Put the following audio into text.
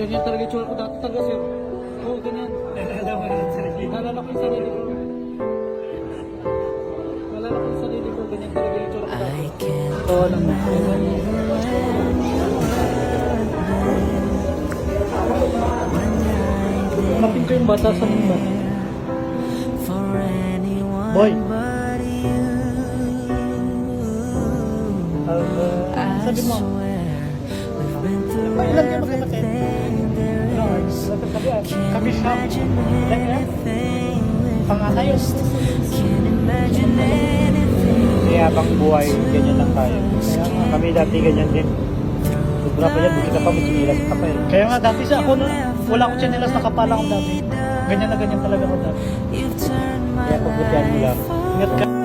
Ganyan talaga yung tsura ko dati talaga, sir. Oo, ganyan. Nalala ko yung sarili ko. Nalala ko yung sarili ko. Nalala ko yung sarili ko. Ganyan talaga yung tsura ko dati. Oo, lang. Hanapin ko yung bata sa mundo. Boy! Sabi mo, ilan kayo magkakapatid? Kami siya. Panganay yun. Kaya habang buhay, ganyan lang tayo. Kaya nga, kami dati ganyan din. Sobra pa yan, buti ka pa, may sinilas ka pa eh. Kaya nga dati sa ako, wala akong tsinelas, nakapala akong dati. Ganyan na ganyan talaga ako dati. Kaya pagbutihan mo lang. Ingat ka.